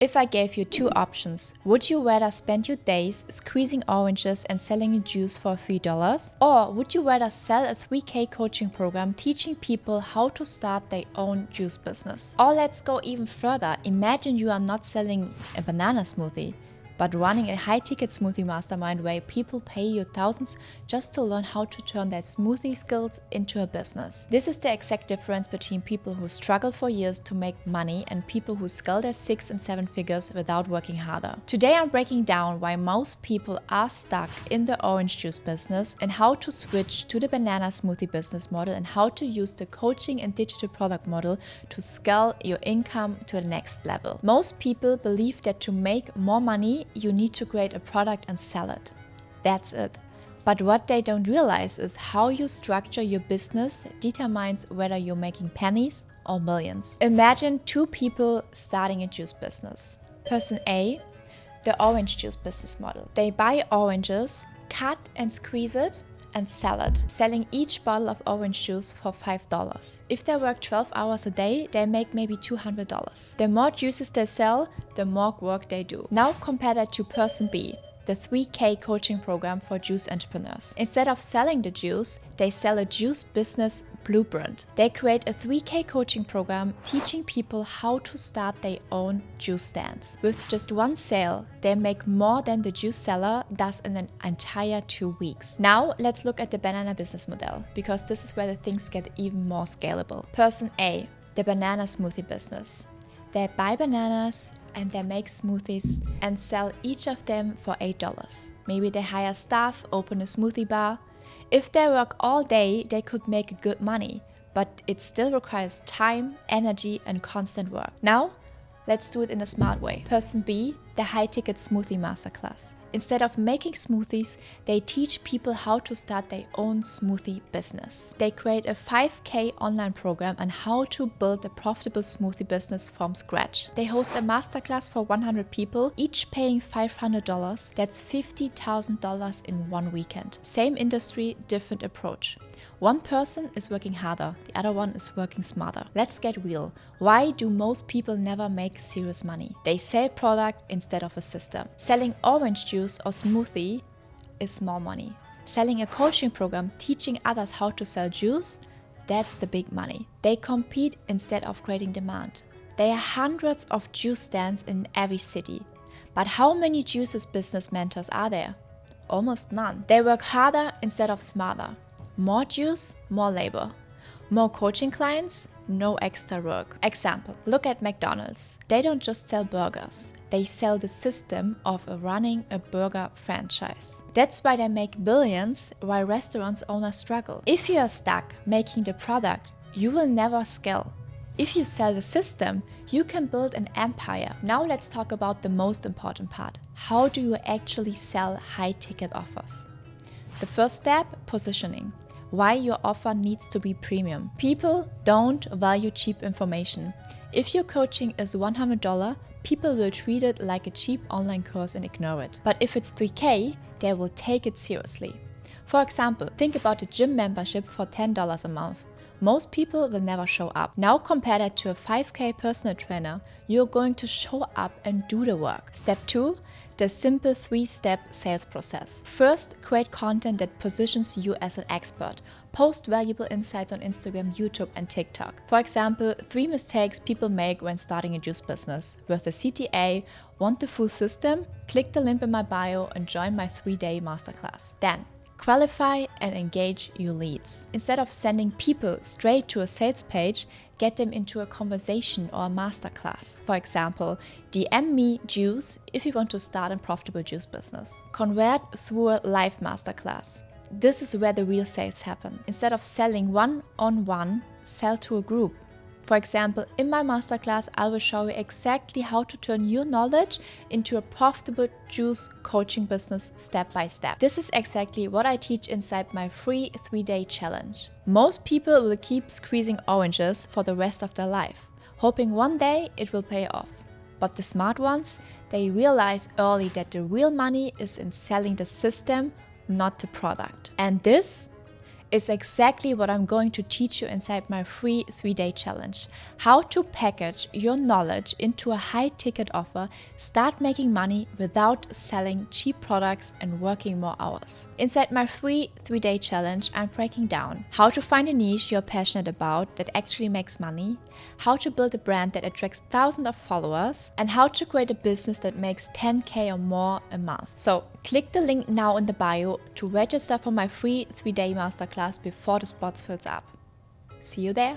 If I gave you two options, would you rather spend your days squeezing oranges and selling a juice for $3? Or would you rather sell a 3K coaching program teaching people how to start their own juice business? Or let's go even further. Imagine you are not selling a banana smoothie, but running a high-ticket smoothie mastermind where people pay you thousands just to learn how to turn their smoothie skills into a business. This is the exact difference between people who struggle for years to make money and people who scale their 6 and 7 figures without working harder. Today I'm breaking down why most people are stuck in the orange juice business and how to switch to the banana smoothie business model and how to use the coaching and digital product model to scale your income to the next level. Most people believe that to make more money, you need to create a product and sell it. That's it. But what they don't realize is how you structure your business determines whether you're making pennies or millions. Imagine two people starting a juice business. Person A, the orange juice business model. They buy oranges, cut and squeeze it, and sell it, selling each bottle of orange juice for $5. If they work 12 hours a day, they make maybe $200. The more juices they sell, the more work they do. Now compare that to person B, the 3K coaching program for juice entrepreneurs. Instead of selling the juice, they sell a juice business blueprint. They create a 3K coaching program teaching people how to start their own juice stands. With just one sale, they make more than the juice seller does in an entire 2 weeks. Now let's look at the banana business model, because this is where the things get even more scalable. Person A, the banana smoothie business. They buy bananas and they make smoothies and sell each of them for $8. Maybe they hire staff, open a smoothie bar. If they work all day, they could make good money, but it still requires time, energy, and constant work. Now, let's do it in a smart way. Person B, the high-ticket smoothie masterclass. Instead of making smoothies, they teach people how to start their own smoothie business. They create a 5K online program on how to build a profitable smoothie business from scratch. They host a masterclass for 100 people, each paying $500. That's $50,000 in one weekend. Same industry, different approach. One person is working harder, the other one is working smarter. Let's get real. Why do most people never make serious money? They sell product instead of a system. Selling orange juice or smoothie is small money. Selling a coaching program teaching others how to sell juice, that's the big money. They compete instead of creating demand. There are hundreds of juice stands in every city. But how many juices business mentors are there? Almost none. They work harder instead of smarter. More juice, more labor. More coaching clients, no extra work. Example, look at McDonald's. They don't just sell burgers. They sell the system of running a burger franchise. That's why they make billions while restaurants owners struggle. If you are stuck making the product, you will never scale. If you sell the system, you can build an empire. Now let's talk about the most important part. How do you actually sell high-ticket offers? The first step, positioning. Why your offer needs to be premium. People don't value cheap information. If your coaching is $100, people will treat it like a cheap online course and ignore it. But if it's 3K, they will take it seriously. For example, think about a gym membership for $10 a month. Most people will never show up. Now compare that to a 5K personal trainer. You're going to show up and do the work. Step 2, the simple 3-step sales process. First, create content that positions you as an expert. Post valuable insights on Instagram, YouTube, and TikTok. For example, 3 mistakes people make when starting a juice business. With the CTA, want the full system? Click the link in my bio and join my 3-day masterclass. Then, qualify and engage your leads. Instead of sending people straight to a sales page, get them into a conversation or a masterclass. For example, DM me juice if you want to start a profitable juice business. Convert through a live masterclass. This is where the real sales happen. Instead of selling one-on-one, sell to a group. For example, in my masterclass, I will show you exactly how to turn your knowledge into a profitable juice coaching business step by step. This is exactly what I teach inside my free 3-day challenge. Most people will keep squeezing oranges for the rest of their life, hoping one day it will pay off. But the smart ones, they realize early that the real money is in selling the system, not the product. And this is exactly what I'm going to teach you inside my free 3-day challenge. How to package your knowledge into a high-ticket offer, start making money without selling cheap products and working more hours. Inside my free 3-day challenge, I'm breaking down how to find a niche you're passionate about that actually makes money, how to build a brand that attracts thousands of followers, and how to create a business that makes 10K or more a month. So click the link now in the bio to register for my free 3-day masterclass before the spots fills up. See you there.